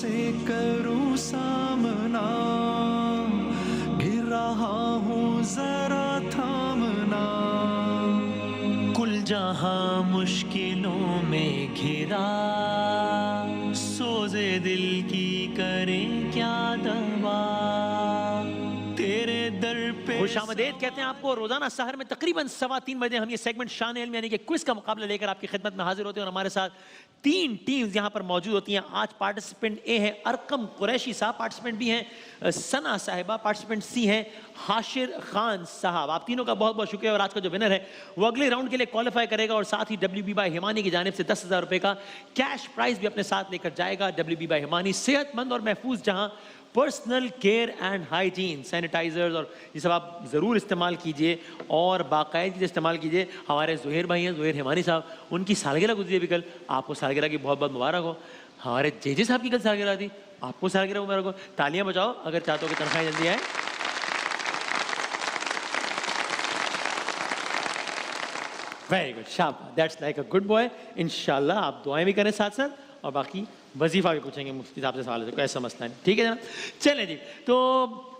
से करूं सामना, गिर रहा हूँ जरा थामना। कुल जहां मुश्किलों में घिरा, सोजे दिल की करें क्या दवा, तेरे दर पे। खुशामदेद कहते हैं आपको। रोजाना सहर में तकरीबन 3:15 बजे हम ये सेगमेंट शान इल्म यानी कि क्विज का मुकाबला लेकर आपकी खिदमत में हाजिर होते हैं और हमारे साथ 3 टीम्स यहां पर मौजूद होती हैं। आज पार्टिसिपेंट ए है अरकम कुरैशी साहब, पार्टिसिपेंट बी हैं सना साहिबा, पार्टिसिपेंट सी हैं हाशिर खान साहब। आप तीनों का बहुत बहुत शुक्रिया। और आज का जो विनर है वो अगले राउंड के लिए क्वालिफाई करेगा और साथ ही WB बाय हिमानी की जानिब से 10,000 रुपए का कैश प्राइज भी अपने साथ लेकर जाएगा। WB बाय हिमानी, सेहतमंद और महफूज जहां personal care and hygiene, sanitisers और ये सब आप ज़रूर इस्तेमाल कीजिए और बाकायदगी से इस्तेमाल कीजिए। हमारे ज़ुहैर भाई हैं, ज़ुहैर हिमानी साहब, उनकी सालगिरह गुजरी अभी कल। आपको सालगिरह की बहुत बहुत मुबारक हो। हमारे जेजे साहब की कल सालगिरह थी, आपको सालगिरह मुबारक हो। तालियां बजाओ अगर चाहते हो कि तनख्वाह जल्दी आए। वेरी गुड, शाबाश, that's like a good boy. इंशाल्लाह आप दुआएं भी करें साथ साथ और बाकी वजीफा भी पूछेंगे मुफ्ती साहब से सवाल है, कैसा मसला है। ठीक है जनाब, चलें जी। तो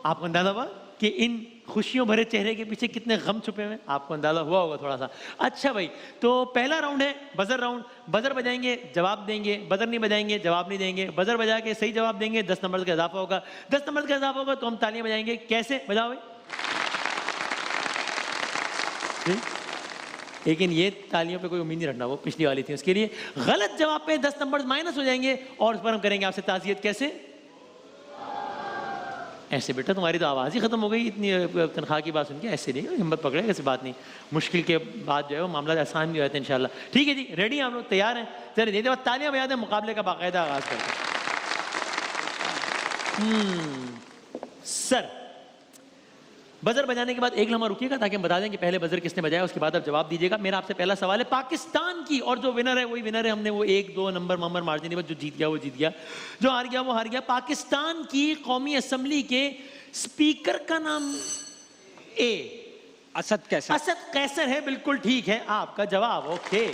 आपको अंदाजा हुआ कि इन खुशियों भरे चेहरे के पीछे कितने गम छुपे हुए हैं? आपको अंदाजा हुआ होगा थोड़ा सा। अच्छा भाई, तो पहला राउंड है बजर राउंड। बजर बजाएंगे जवाब देंगे, बजर नहीं बजाएंगे जवाब नहीं देंगे। बजर बजा के सही जवाब देंगे 10 नंबर का इजाफा होगा। 10 नंबर का इजाफा होगा तो हम तालियां बजाएंगे। कैसे बजाओ भाई? लेकिन ये तालियों पे कोई उम्मीद नहीं रखना, वो पिछली वाली थी। उसके लिए गलत जवाब पे 10 नंबर माइनस हो जाएंगे और उस पर हम करेंगे आपसे ताज़ियत। कैसे? ऐसे बेटा, तुम्हारी तो आवाज़ ही खत्म हो गई इतनी तनख्वाह की बात सुन के। ऐसे नहीं, हिम्मत पकड़े, ऐसी बात नहीं। मुश्किल के बाद जो है वो मामला आसान भी हो जाता है इंशाल्लाह। ठीक है जी, रेडी हैं हम लोग, तैयार हैं? चलिए देते बाद तालियां बजा दें, मुकाबले का बाकायदा आगाज करते हैं। सर, बजर बजाने के बाद एक लम्हा रुकिएगा ताकि हम बता दें कि पहले बजर किसने बजाया, उसके बाद आप जवाब दीजिएगा। मेरा आपसे पहला सवाल है पाकिस्तान की, और जो विनर है वही विनर है। हमने वो 1-2 नंबर मार्जिन नहीं, बस जो जीत गया वो जीत गया, जो हार गया वो हार गया। पाकिस्तान की कौमी असम्बली के स्पीकर का नाम ए? असद कैसर। असद कैसर है, बिल्कुल ठीक है आपका जवाब। ओके,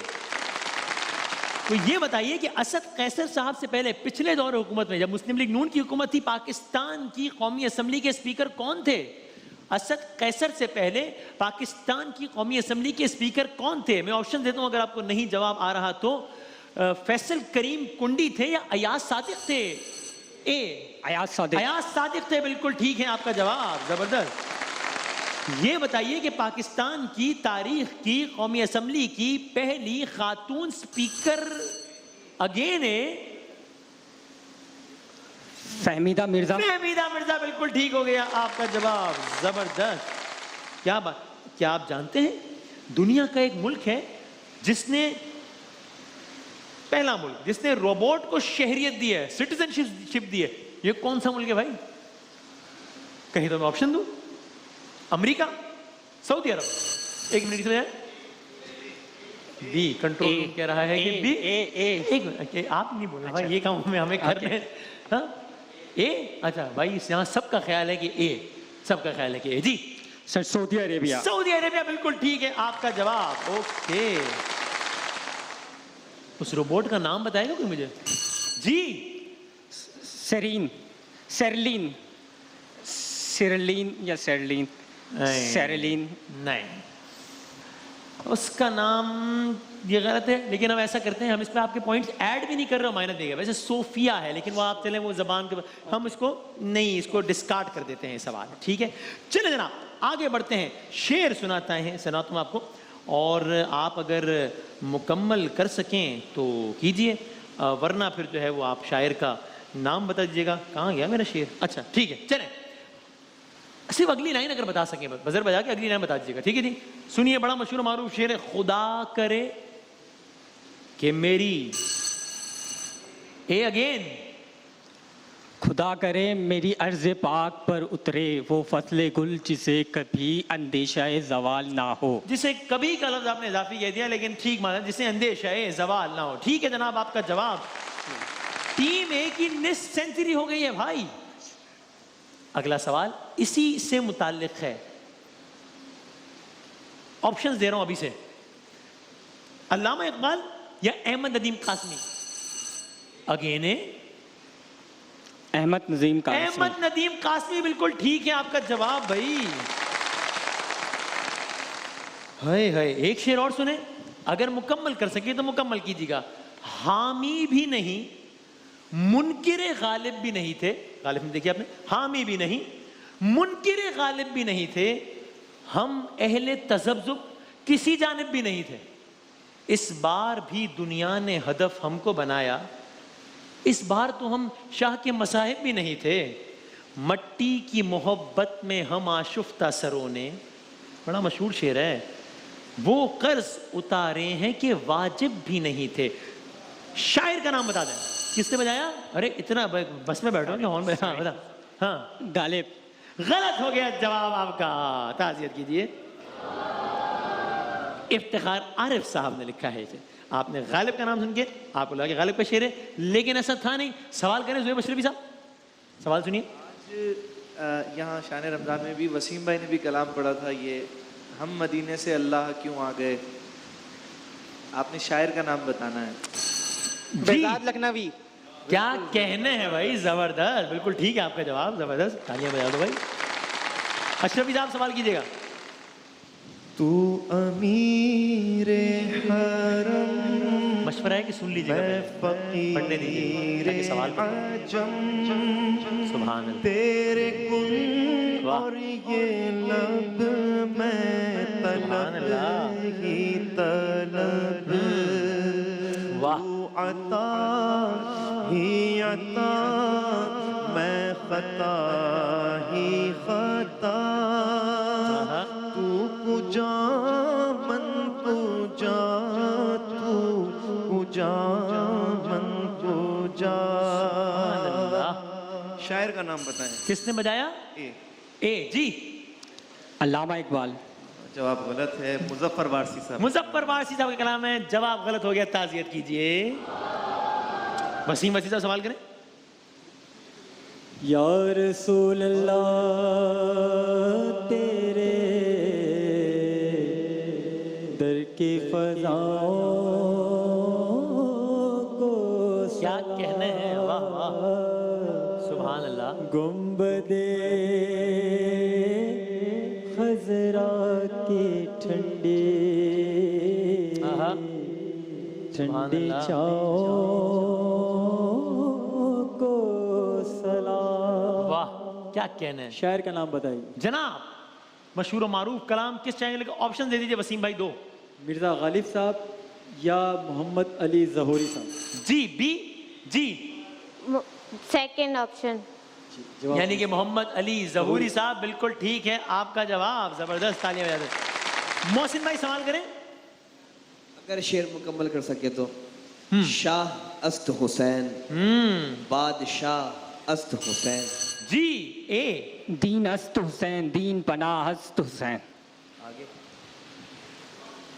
तो ये बताइए कि असद कैसर साहब से पहले पिछले दौर हुकूमत में जब मुस्लिम लीग नून की हुकूमत थी, पाकिस्तान की कौमी असम्बली के स्पीकर कौन थे? असद कैसर से पहले पाकिस्तान की कौमी असम्बली के स्पीकर कौन थे? मैं ऑप्शन देता हूं अगर आपको नहीं जवाब आ रहा तो। फैसल करीम कुंडी थे या अयाज सादिक थे? ए अयाज सादिक। अयाज सादिक थे, बिल्कुल ठीक है आपका जवाब, जबरदस्त। ये बताइए कि पाकिस्तान की तारीख की कौमी असम्बली की पहली खातून स्पीकर अगेन है फहमीदा मिर्जा। फहमीदा मिर्जा, बिल्कुल ठीक हो गया आपका जवाब, जबरदस्त। क्या बात, क्या आप जानते हैं दुनिया का एक मुल्क है जिसने, पहला मुल्क जिसने रोबोट को शहरियत दी है, सिटीजनशिप दी है? ये कौन सा मुल्क है भाई? कहीं तो मैं ऑप्शन दूं। अमेरिका, सऊदी अरब? एक मिनट से बी, कंट्रोल रूम कह रहा है कि बी। एक मिनट, आप नहीं बोलना भाई, ये काम हमें करना है। हाँ, ए? अच्छा भाई, यहाँ सबका ख्याल है कि ए, सबका ख्याल है कि ए। जी sir, Saudi Arabia. Saudi Arabia, बिल्कुल ठीक है आपका जवाब। ओके, उस रोबोट का नाम बताएगा कोई मुझे? जी, सेरीन, सेरलिन, सिरलिन या सेरलिन? सेरलिन नहीं, उसका नाम ये गलत है। लेकिन हम ऐसा करते हैं, हम इस पर आपके पॉइंट्स ऐड भी नहीं कर रहे हो, माइनस देगा। वैसे सोफिया है, लेकिन वो आप चलें वो जबान के, हम इसको नहीं, इसको डिस्कार्ड कर देते हैं सवाल। ठीक है, चले जनाब आगे बढ़ते हैं। शेर सुनाता हूँ आपको, और आप अगर मुकम्मल कर सकें तो कीजिए, वरना फिर जो है वो आप शायर का नाम बता दीजिएगा। कहाँ गया मेरा शेर? अच्छा ठीक है, चलें, सिर्फ अगली लाइन अगर बता सकें, बजर बजा के अगली लाइन बता दीजिएगा। ठीक है जी, सुनिए, बड़ा मशहूर मारूफ शेर है। खुदा करे कि मेरी, ए अगेन, खुदा करे मेरी अर्ज़ पाक पर उतरे वो फसले गुल जिसे कभी अंदेशा ज़वाल ना हो। जिसे कभी का लफ्ज आपने इजाफी कह दिया, लेकिन ठीक माना, जिसे अंदेशा ज़वाल ना हो। ठीक है जनाब आपका जवाब। टीम ए की निस्फ सेंचुरी हो गई है भाई। अगला सवाल इसी से मुताल्लिक है, ऑप्शंस दे रहा हूं अभी से। अल्लामा इकबाल या अहमद नदीम कासमी? अगेन अहमद नदीम कासमी। अहमद नदीम कासमी, बिल्कुल ठीक है आपका जवाब भाई। हाय हाय, एक शेर और सुने, अगर मुकम्मल कर सके तो मुकम्मल कीजिएगा। हामी भी नहीं, मुनकिरे गालिब भी नहीं थे। गालिब में देखिए आपने, हामी भी नहीं, मुनकिरे गालिब भी नहीं थे, हम अहले तज़ब्ज़ुब किसी जानिब भी नहीं थे। इस बार भी दुनिया ने हदफ हमको बनाया, इस बार तो हम शाह के मसाहिब भी नहीं थे। मट्टी की मोहब्बत में हम आशुफ्ता सरों ने, बड़ा मशहूर शेर है, वो कर्ज उतारे हैं कि वाजिब भी नहीं थे। शायर का नाम बता दें, किसने बजाया? अरे इतना बस में बैठो क्या हॉर्न में? हाँ बता। हाँ, गालिब। गलत हो गया जवाब आपका, ताज़ियत कीजिए। इफ्तिखार आरिफ साहब ने लिखा है इसे। आपने गालिब का नाम सुन के आपको लगा कि गालिब का शेर है, लेकिन ऐसा था नहीं। सवाल करें ज़ुहैब अशरफी साहब, सवाल सुनिए। आज यहाँ शान रमज़ान में भी वसीम भाई ने भी कलाम पढ़ा था, ये हम मदीने से अल्लाह क्यों आ गए। आपने शायर का नाम बताना है। बेजाद लखनवी। क्या कहने हैं भाई, जबरदस्त, बिल्कुल ठीक है आपका जवाब, जबरदस्त, तालियां बजा दो भाई। अशरफी साहब सवाल कीजिएगा। तू अमीरे हरम मशवरा है कि सुन लीजिएगा, पढ़ने दीजिए ताकि सवाल सुभान अल्लाह। तेरे कुल वाह। और ये लब मैं तलब ही तलब, वाह। तू अता ही अता मैं खता ही खता, तू पूजा मन पूजा, तू पूजा मन पूजा। शायर का नाम बताएं। किसने बजाया? ए जी। अल्लामा इकबाल। जवाब गलत है, मुजफ्फर वारसी साहब। मुजफ्फर वारसी साहब का कलाम है, जवाब गलत हो गया, ताज़ियत कीजिए। वसीम वसी साहब सवाल करें। या रसूल अल्लाह तेरे दर की फज़ाओं को क्या कहने हैं, वाह वाह, सुभान अल्लाह। गुंबदे खजरा की ठंडी आहा, ठंडी छाओं को सलाम। वाह, क्या कहने हैं। शायर का नाम बताइए। जनाब, मशहूर और मारूफ कलाम किस चैनल का? ऑप्शन दे दीजिए वसीम भाई, दो। मिर्ज़ा गालिब साहब या मोहम्मद अली ज़हूरी साहब। जी, बी जी, सेकंड ऑप्शन, यानी कि मोहम्मद अली ज़हूरी साहब, बिल्कुल ठीक है आपका जवाब, जबरदस्त, तालियां बजा दें। मोहसिन भाई सवाल करें। अगर शेर मुकम्मल कर सके तो। शाह अस्त हुसैन, बादशाह अस्त हुसैन। जी, ए। दीन अस्त हुसैन, दीन पनाह अस्त हुसैन। आगे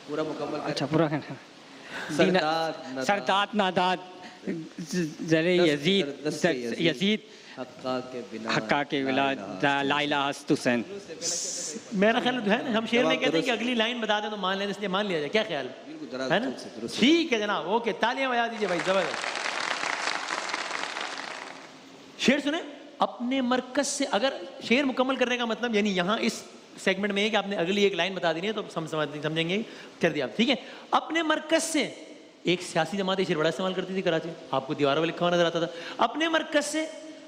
पूरा मुकम्मल कर। अच्छा पूरा करना। सरदाद सरदाद नादाद जरे यजीद यजीद हक्का के बिला लाइला अस्त हुसैन। मेरा ख्याल है ना, हम शेर में कहते हैं कि अगली लाइन बता दें तो मान लें, इसलिए मान लिया जाए, क्या ख्याल है ना? ठीक है जनाब, ओके, तालियां बजा दीजिए भाई, जबरदस्त। शेर सुने। अपने मरकज से, अगर शेर मुकम्मल करने का मतलब यानी यहाँ इस सेगमेंट में है कि आपने अगली एक लाइन बता देनी है तो समझेंगे, कर दिया आप, ठीक है। अपने मरकज से, एक सियासी जमात शेर बड़ा इस्तेमाल करती थी कराची, आपको दीवारों पर लिखा हुआ नजर आता था। अपने मरकज से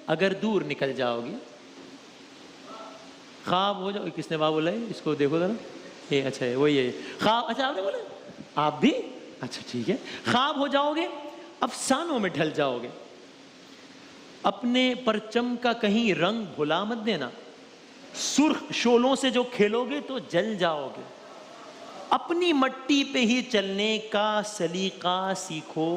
अगर दूर निकल जाओगे, ख्वाब हो जाओ। किसने वाह बोला है? इसको देखो जरा, ये अच्छा है, वही है ख्वाब। अच्छा आपने बोला, आप भी, अच्छा ठीक है। ख्वाब हो जाओगे, अफसानों में ढल जाओगे, अपने परचम का कहीं रंग भुला मत देना, सुर्ख शोलों से जो खेलोगे तो जल जाओगे, अपनी मट्टी पे ही चलने का सलीका सीखो।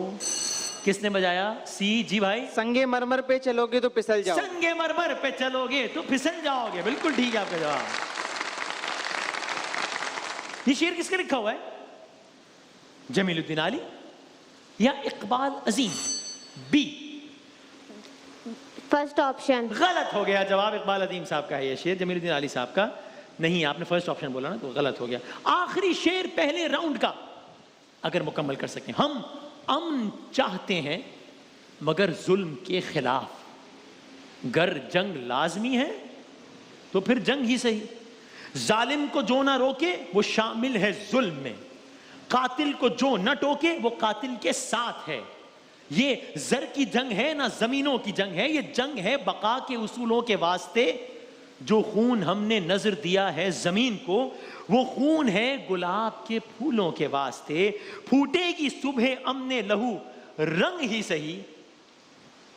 किसने बजाया? सी जी भाई। संगे मरमर पे चलोगे तो फिसल जाओ। संगे मरमर पे चलोगे तो फिसल जाओगे, बिल्कुल ठीक है आपका जवाब। ये शेर किसका लिखा हुआ है? जमीलुद्दीन आली या Iqbal Azeem? B first option. गलत हो गया जवाब, इकबाल अजीम साहब का है ये शेर, जमीलुद्दीन आली साहब का नहीं। आपने फर्स्ट ऑप्शन बोला ना, तो गलत हो गया। आखिरी शेर पहले राउंड का, अगर मुकम्मल कर सकें। हम अमन चाहते हैं मगर जुल्म के खिलाफ, गर जंग लाजमी है तो फिर जंग ही सही। जालिम को जो ना रोके वो शामिल है जुल्म में, कातिल को जो न टोके वो कातिल के साथ है। ये जर की जंग है ना जमीनों की जंग है, ये जंग है बका के उसूलों के वास्ते। जो खून हमने नजर दिया है जमीन को वो खून है गुलाब के फूलों के वास्ते। फूटेगी सुबह अमने लहू रंग ही सही,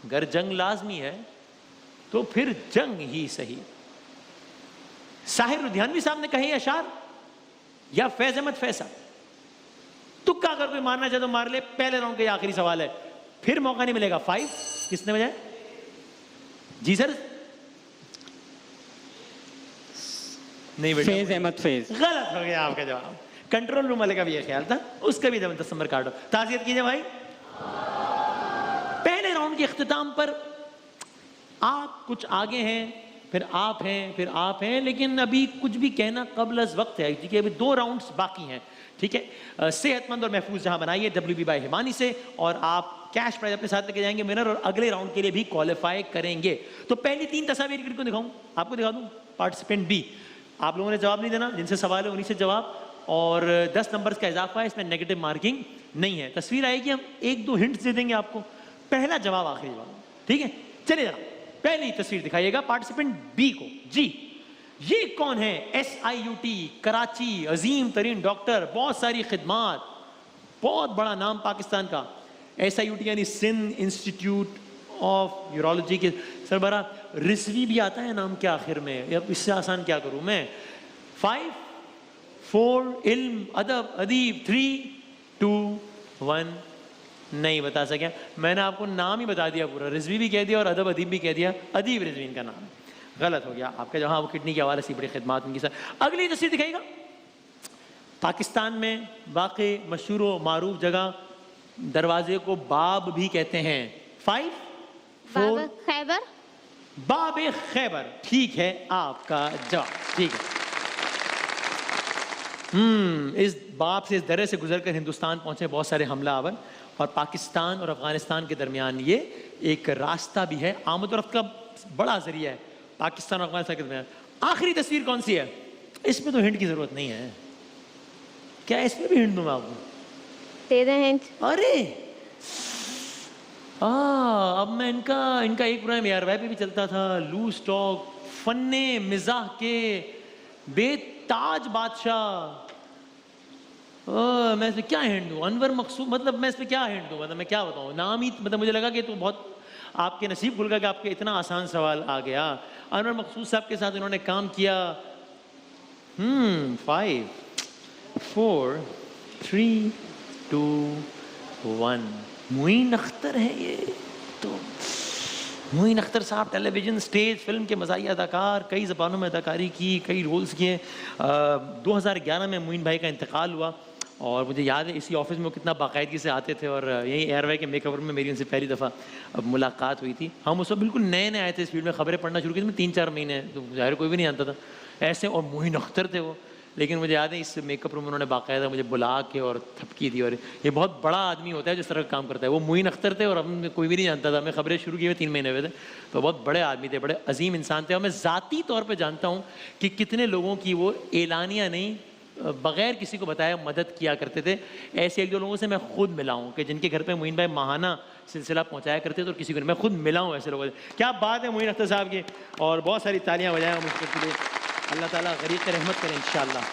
गर जंग लाजमी है तो फिर जंग ही सही। साहिर लुधियानवी साहब ने कहे अशार या फैज अहमद फैसा? तुक्का अगर कोई मारना चाहे तो मार ले। पहले राउंड का आखिरी सवाल है, फिर मौका नहीं मिलेगा। 5 किसने बजाया? जी सर नहीं बेटा, फैज अहमद फैज। गलत हो गया आपका जवाब। कंट्रोल रूम वाले का भी ये ख्याल था, उसका भी 10 नंबर काटो। ताज़ियत कीजिए भाई। पहले राउंड के इख्तिताम पर आप कुछ आगे हैं, फिर आप हैं, फिर आप हैं, लेकिन अभी कुछ भी कहना कबल अज़ वक्त है क्योंकि अभी 2 राउंड्स बाकी हैं। ठीक है, सेहतमंद और महफूज जहां बनाइए WB बाय हिमानी से, और आप कैश प्राइज अपने साथ लेके जाएंगे विनर, और अगले राउंड के लिए भी क्वालिफाई करेंगे। तो पहली 3 तस्वीर किनको दिखाऊं? आपको दिखा दूं। पार्टिसिपेंट बी, आप लोगों ने जवाब नहीं देना, जिनसे सवाल है उन्हीं से जवाब, और 10 नंबर्स का इजाफा है, इसमें नेगेटिव मार्किंग नहीं है। तस्वीर आएगी, हम 1-2 हिंट्स दे देंगे आपको, पहला जवाब आखिरी जवाब। ठीक है, चलिए जरा पहली तस्वीर दिखाइएगा पार्टिसिपेंट बी को। जी, ये कौन है? SIUT कराची, अजीम तरीन डॉक्टर, बहुत सारी खिदमात, बहुत बड़ा नाम पाकिस्तान का। SIUT यानी सिंध इंस्टीट्यूट ऑफ यूरोलॉजी के सरबरा। रिजवी भी आता है नाम के आखिर में, अब इससे आसान क्या करूं मैं। 5 4 इल्म अदब अदीब 3 2 1 नहीं बता सके। मैंने आपको नाम ही बता दिया पूरा, रिजवी भी कह दिया और अदब अदीब भी कह दिया। अदीब रिजवीन का नाम गलत हो गया आपका। जहां वो किडनी के हवाले से बड़ी खिदमात उनकी सर। अगली तस्वीर दिखाएगा, पाकिस्तान में वाक़ई मशहूर व मारूफ जगह, दरवाजे को बाब भी कहते हैं। 5 4 बाब खैबर। बाब खैबर, ठीक है आपका जवाब। ठीक है, इस बाब से, इस दरे से गुजरकर हिंदुस्तान पहुंचे बहुत सारे हमलावर, और पाकिस्तान और अफगानिस्तान के दरमियान ये एक रास्ता भी है, आमद और रफ्त का बड़ा जरिया है पाकिस्तान और अफगानिस्तान के दरमियान। आखिरी तस्वीर कौन सी है? इसमें तो हिंट की जरूरत नहीं है, क्या इसमें भी हिंट दूं मैं आपको? दे दे हिंट। अरे अब मैं इनका एक प्रोग्राम ARY पे भी चलता था, लूज टॉक, फन्ने मिजाह के बेताज बादशाह। मैं इसमें क्या हिंट दूं? अनवर मकसूद, मतलब मैं इसमें क्या हिंट दूं? मतलब मैं क्या बताऊं? नाम ही, मतलब मुझे लगा कि तो बहुत आपके नसीब खुल गया कि आपके इतना आसान सवाल आ गया। अनवर मकसूद साहब के साथ उन्होंने काम किया। 5 4 3 2 1 मुईन अख्तर है ये तो। मुईन अख्तर साहब टेलीविज़न, स्टेज, फिल्म के मज़ाहिया अदाकार, कई ज़बानों में अदाकारी की, कई रोल्स किए। 2011 में मुईन भाई का इंतकाल हुआ, और मुझे याद है इसी ऑफिस में वो कितना बाकायदगी से आते थे, और यही ARY के मेकओवर में मेरी उनसे पहली दफ़ा मुलाकात हुई थी। हम उस वक्त बिल्कुल नए नए आए थे इस फील्ड में, खबरें पढ़ना शुरू की थी 3-4 महीने, तो ज़ाहिर कोई भी नहीं जानता था ऐसे। और मुईन अख्तर थे वो, लेकिन मुझे याद है इस मेकअप रूम में उन्होंने बाकायदा मुझे बुला के और थपकी दी। और ये बहुत बड़ा आदमी होता है जिस तरह का काम करता है। वो मुईन अख्तर थे और हम कोई भी नहीं जानता था, मैं खबरें शुरू की हुए 3 महीने हुए थे, तो बहुत बड़े आदमी थे, बड़े अजीम इंसान थे। और मैं ज़ाती तौर पर जानता हूँ कि कितने लोगों की वो एलानिया नहीं, बग़ैर किसी को बताया मदद किया करते थे। ऐसे 1-2 लोगों से मैं खुद मिला हूँ कि जिनके घर पे मुईन भाई माहाना सिलसिला पहुँचाया करते थे, और किसी को मैं खुद मिला हूँ ऐसे लोगों से। क्या बात है मुईन अख्तर साहब की, और बहुत सारी तालियाँ बजाएं हम उसके लिए। अल्लाह ताला गरीब की रहमत करें इंशाअल्लाह।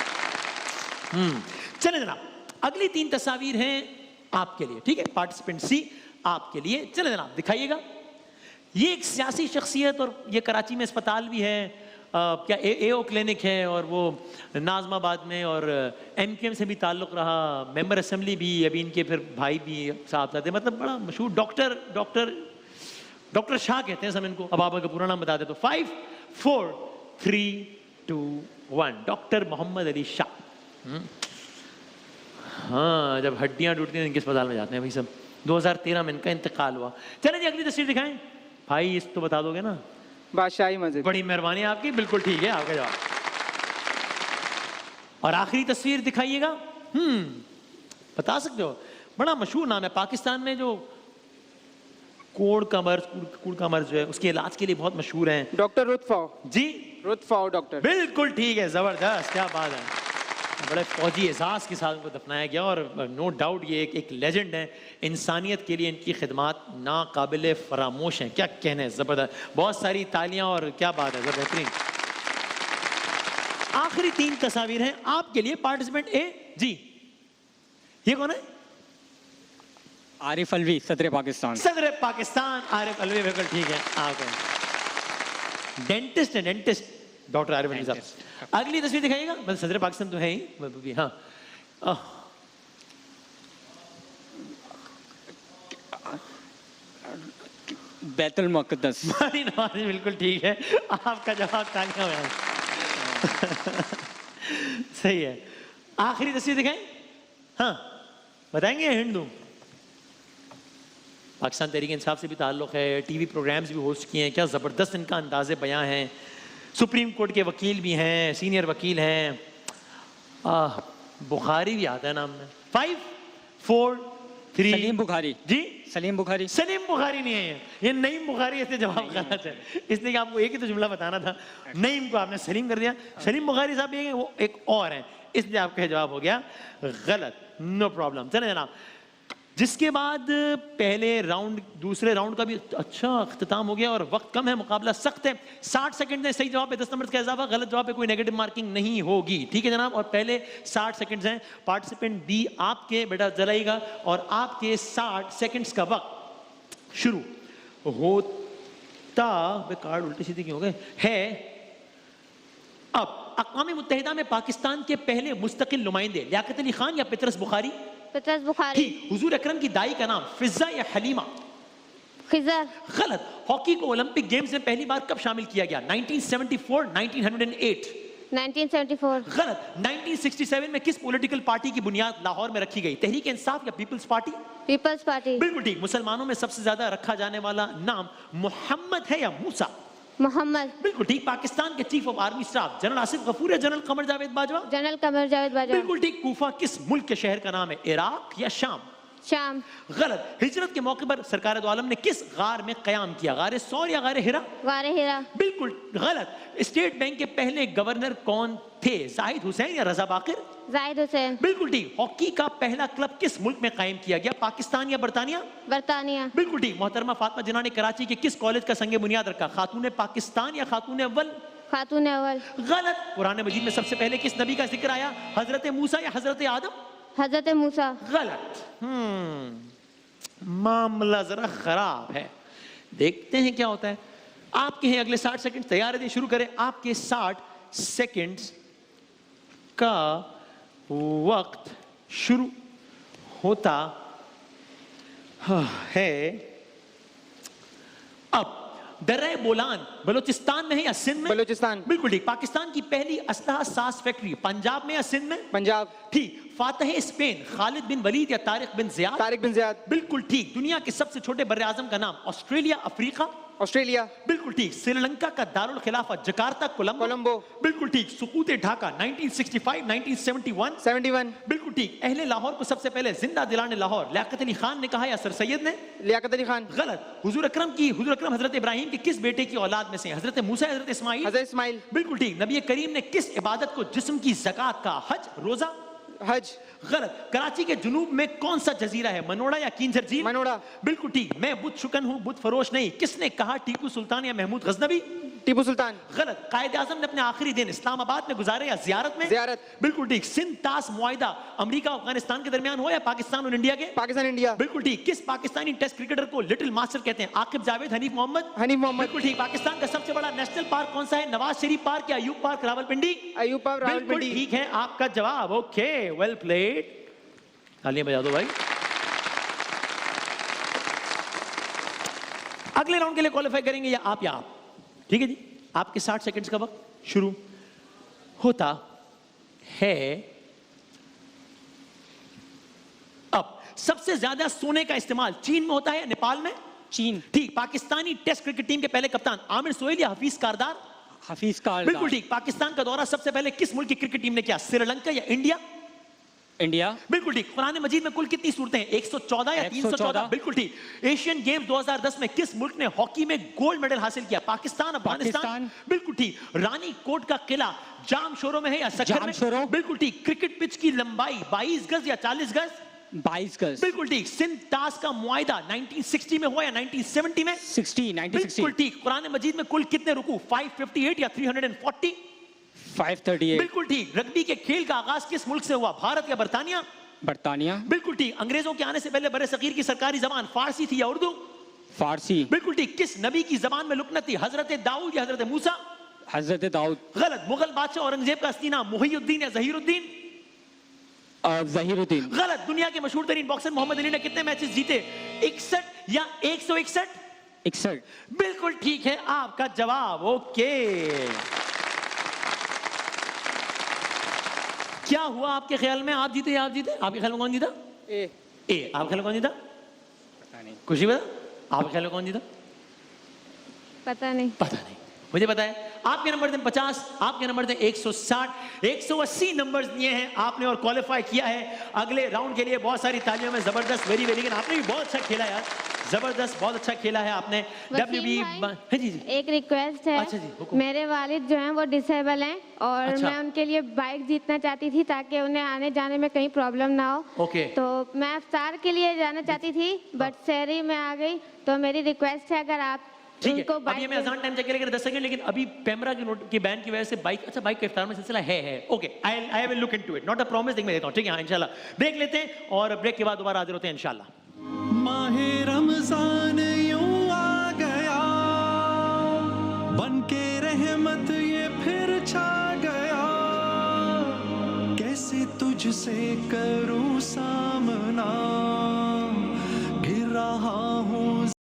चले जनाब, अगली 3 तस्वीर हैं आपके लिए। ठीक है, पार्टिसिपेंट सी आपके लिए। चले जनाब दिखाइएगा। ये एक सियासी शख्सियत, और ये कराची में अस्पताल भी है, क्या AO क्लिनिक है, और वो नाजमाबाद में, और MQM से भी ताल्लुक़ रहा, मेंबर असेंबली भी, अभी इनके फिर भाई भी साहब थे, मतलब बड़ा मशहूर डॉक्टर शाह कहते हैं सब इनको। अब आप अगर पूरा नाम बता दे तो 5 4 3 2 1 डॉक्टर मोहम्मद अली शाह। हाँ, जब हड्डियां टूटती हैं इनके अस्पताल में जाते हैं भाई सब। 2013 में इनका इंतकाल हुआ। चलें जी अगली तस्वीर दिखाएं भाई, इस तो बता दोगे ना? बादशाही मस्जिद। बड़ी मेहरबानी आपकी, बिल्कुल ठीक है आपका जवाब। और आखिरी तस्वीर दिखाइएगा। बता सकते हो, बड़ा मशहूर नाम है पाकिस्तान में, जो कोड़ का मर्ज जो है उसके इलाज के लिए बहुत मशहूर हैं। डॉक्टर रुतफाओ। जी रुतफाओ डॉक्टर। बिल्कुल ठीक है, जबरदस्त, क्या बात है। बड़े फौजी एहसास के साथ उनको दफनाया गया और नो डाउट ये एक लेजेंड है। इंसानियत के लिए इनकी खिदमात नाकाबिले फरामोश हैं, क्या कहने हैं, जबरदस्त। बहुत सारी तालियां और क्या बात है, बेहतरीन। आखिरी 3 तस्वीर हैं आपके लिए पार्टिसिपेंट ए। जी ये कौन है? आरिफ अलवी, सदर पाकिस्तान। सदर पाकिस्तान आरिफ अलवी, बिल्कुल ठीक है। आप डेंटिस्ट है, डेंटिस्ट डॉक्टर आरिफ अलवी साहब। अगली तस्वीर दिखाइएगा। मतलब सदर पाकिस्तान तो है ही, हाँ। बैतुल मुक़द्दस। मारी नवाज़ी, बिल्कुल ठीक है। आपका जवाब तालियां में सही है। आखिरी तस्वीर दिखाएं। हाँ बताएंगे, हिंदू पाकिस्तान तहरीक इंसाफ से भी ताल्लुक़ है, टीवी प्रोग्राम्स भी होस्ट किए हैं। क्या ज़बरदस्त इनका अंदाज़े बयां है। सुप्रीम कोर्ट के वकील भी हैं, सीनियर वकील हैं। बुखारी भी आता है नाम में। 5 4 3 सलीम बुखारी। जी सलीम बुखारी। सलीम बुखारी नहीं है ये नईम बुखारी। इसने जवाब गलत है, इसलिए कि आपको एक ही तो जुमला बताना था। नईम को आपने सलीम कर दिया। सलीम बुखारी साहब ये वो एक और है, इसलिए आपका जवाब हो गया गलत। No problem. चले जनाब, जिसके बाद पहले राउंड दूसरे राउंड का भी अच्छा अख्तिताम हो गया और वक्त कम है, मुकाबला सख्त है। 60 सेकंड है। सही जवाब पे 10 नंबर का इजाफा, गलत जवाब पे कोई नेगेटिव मार्किंग नहीं होगी। ठीक है जनाब। और पहले 60 सेकंड्स हैं। पार्टिसिपेंट बी आपके बेटा जलाएगा और आपके 60 सेकंड्स का वक्त शुरू होता। कार्ड उल्टे सीधे क्यों हो गए है। अब अक़वाम मुत्तहिदा में पाकिस्तान के पहले मुस्तकिल नुमाइंदे लियाकत अली खान या पतरस बुखारी? पतरस बुखारी। हुजूर अकरम की दाई का नाम फिजा या हलीमा? खिजर। गलत। हॉकी को ओलंपिक गेम्स में पहली बार कब शामिल किया गया? 1974, 1908? 1974। गलत। 1967 में किस पॉलिटिकल पार्टी की बुनियाद लाहौर में रखी गई? तहरीक इंसाफ या पीपल्स पार्टी? Peoples party. बिल्कुल ठीक। मुसलमानों में सबसे ज्यादा रखा जाने वाला नाम मोहम्मद है या मूसा? मोहम्मद। बिल्कुल ठीक। पाकिस्तान के chief of army staff general Asif Ghafoor या जनरल कमर जावेद बाजवा? जनरल कमर जावेद बाजवा। बिल्कुल ठीक। कूफा किस मुल्क के शहर का नाम है? इराक या शाम? शाम। गलत। हिजरत के मौके पर सरकार दो आलम ने किस गार में कयाम किया? गारे सौर या गारे हिरा? गारे हिरा। बिल्कुल गलत। स्टेट बैंक के पहले गवर्नर कौन थे? जाहिद हुसैन या रजा बाकिर? जाहिद हुसैन। बिल्कुल ठीक। हॉकी का पहला क्लब किस मुल्क में कायम किया गया? पाकिस्तान या बरतानिया? बरतानिया। बिल्कुल ठीक। मोहतरमा फातिमा जिन्ना ने कराची के किस कॉलेज का संगे बुनियाद रखा? खातून पाकिस्तान या खातून अव्वल? खातून अव्वल। गलत। कुरान मजीद में सबसे पहले किस नबी का जिक्र आया? हजरत मूसा या हजरत आदम? हजरत मूसा। गलत। मामला जरा खराब है, देखते हैं क्या होता है। आपके हैं अगले 60 सेकंड। तैयार है? शुरू करें। आपके 60 सेकंड्स का वक्त शुरू होता है अब। दर्रे बोलान बलूचिस्तान में है या सिंध में? बलूचिस्तान। बिल्कुल ठीक। पाकिस्तान की पहली असलहा साज फैक्ट्री पंजाब में या सिंध में? पंजाब। ठीक। फातह स्पेन खालिद बिन वलीद या Tariq bin Ziyad? Tariq bin Ziyad. बिल्कुल ठीक। दुनिया के सबसे छोटे बर्रे आज़म का नाम? Australia, Africa? ऑस्ट्रेलिया। बिल्कुल ठीक। श्रीलंका का दारुल खिलाफा जकार्ता, कोलंबो? बिल्कुल ठीक। सुकूत ढाका 1965, 1971? 71। बिल्कुल ठीक। अहले लाहौर को सबसे पहले जिंदा दिलाने लाहौर लियाकत अली खान ने कहा या सर सैयद ने? लियाकत अली खान। गलत। हुजूर अकरम हजरत इब्राहिम के किस बेटे की औलाद में से? हजरत मूसा, हजरत इस्माइल? हजरत इस्माइल। बिल्कुल ठीक। नबी करीम ने किस इबादत को जिस्म की ज़कात का? हज, रोजा? हज। गलत। कराची के जुनूब में कौन सा जजीरा है? मनोड़ा या कींझर झील? मनोड़ा। बिल्कुल ठीक। मैं बुत शुकन हूँ, बुत फरोश नहीं। किसने कहा? टीपू सुल्तान या महमूद गजनबी? टीपू सुल्तान। गलत। कायदे आजम ने अपने आखिरी दिन इस्लामाबाद में गुजारे या जियारत में? जियारत। बिल्कुल ठीक। सिंध तास मुआहिदा अमेरिका अफगानिस्तान के दरमियान हो या पाकिस्तान और इंडिया के? पाकिस्तान इंडिया। बिल्कुल ठीक। किस पाकिस्तानी टेस्ट क्रिकेटर को लिटिल मास्टर कहते हैं? आकिब जावेद, हनीफ मोहम्मद? हनीफ मोहम्मद। बिल्कुल ठीक। पाकिस्तान का सबसे बड़ा नेशनल पार्क कौन सा है? नवाज शरीफ पार्क या अयूब पार्क, रावलपिंडी? अयूब पार्क, बिल्कुल रावलपिंडी। ठीक है आपका जवाब। Okay, well played. तालियां बजा दो भाई। अगले राउंड के लिए क्वालिफाई करेंगे या आप? ठीक है जी। आपके 60 सेकंड्स का वक्त शुरू होता है अब। सबसे ज्यादा सोने का इस्तेमाल चीन में होता है, नेपाल में? चीन। ठीक। पाकिस्तानी टेस्ट क्रिकेट टीम के पहले कप्तान आमिर सोहेल या हफीज कारदार? हफीज कारदार। बिल्कुल ठीक। पाकिस्तान का दौरा सबसे पहले किस मुल्क की क्रिकेट टीम ने किया? श्रीलंका या इंडिया? इंडिया। बिल्कुल ठीक। कुरान मजीद में कुल कितनी सूरतें हैं? 114 या 314? 114? बिल्कुल ठीक। एशियन गेम्स 2010 में किस मुल्क ने हॉकी में गोल्ड मेडल हासिल किया? पाकिस्तान, अफगानिस्तान? पाकिस्तान। बिल्कुल ठीक। रानी कोट का किला जाम शोरों में है या सक्खर में? जामशोरो। बिल्कुल ठीक। क्रिकेट पिच की लंबाई 22 गज या 40 गज? 22 गज। बिल्कुल ठीक। सिंध ताश का मुआहिदा 1960 में हुआ या 1970 में? 1960। बिल्कुल ठीक। कुरान मजीद में कुल कितने रुकू? 558 या 340? 538। बिल्कुल ठीक। रग्बी के खेल का आगाज किस मुल्क से हुआ? भारत या बर्तानिया? बर्तानिया। बिल्कुल ठीक। अंग्रेजों के आने से पहले बड़े सगीर की सरकारी जबान फारसी थी या उर्दू? फारसी। बिल्कुल ठीक। किस नबी की जबान में लुकनत थी? हजरत दाऊद या हजरत मूसा? हजरत दाऊद। गलत। मुगल बादशाह औरंगजेब का असली नाम मुहियुद्दीन या जहीरुद्दीन? जहीरुद्दीन। गलत। दुनिया के मशहूर तरीन बॉक्सर मोहम्मद अली ने कितने मैचेस जीते? 61 या 161? 61। बिल्कुल ठीक है आपका जवाब। ओके, क्या हुआ आपके ख्याल में? आप जीते या आप जीते? आपके ख्याल में कौन जीता? ए ए। आपके ख्याल में कौन जीता? पता नहीं। खुशी बता, आपके ख्याल में कौन जीता? पता नहीं। पता नहीं, मुझे पता है। आपके नंबर थे 50, आपके नंबर थे 160, 180 नंबर्स दिए हैं आपने और क्वालिफाई किया है अगले राउंड के लिए। बहुत सारी तालियों में, जबरदस्त, वेरी वेरी। लेकिन आपने भी बहुत अच्छा खेला यार, जबरदस्त, बहुत अच्छा खेला है आपने। WB भाई, जी जी। एक रिक्वेस्ट है। अच्छा जी, हुकुम। मेरे वालिद जो हैं वो डिसेबल हैं और अच्छा। मैं उनके लिए बाइक जीतना चाहती थी ताकि उन्हें आने जाने में कहीं प्रॉब्लम ना हो। ओके। तो मैं अफ्तार के लिए जाना चाहती थी बट शहरी में आ गई, तो मेरी रिक्वेस्ट है अगर आप ठीक है। उनको अभी हमें अजान टाइम चेक करेंगे 10 सेकंड, लेकिन अभी पैमरा की नोट की बैन की वजह से बाइक, अच्छा बाइक का इफ्तार में सिलसिला है। Okay, I will look into it, not a promise, देख मैं देता हूं। ठीक है, हाँ इंशाल्लाह। ब्रेक लेते हैं और ब्रेक के बाद दोबारा हाजिर होते हैं इंशाल्लाह। माहे रमजान यूं आ गया, बन के रहमत ये फिर छा गया, कैसे तुझसे करूं सामना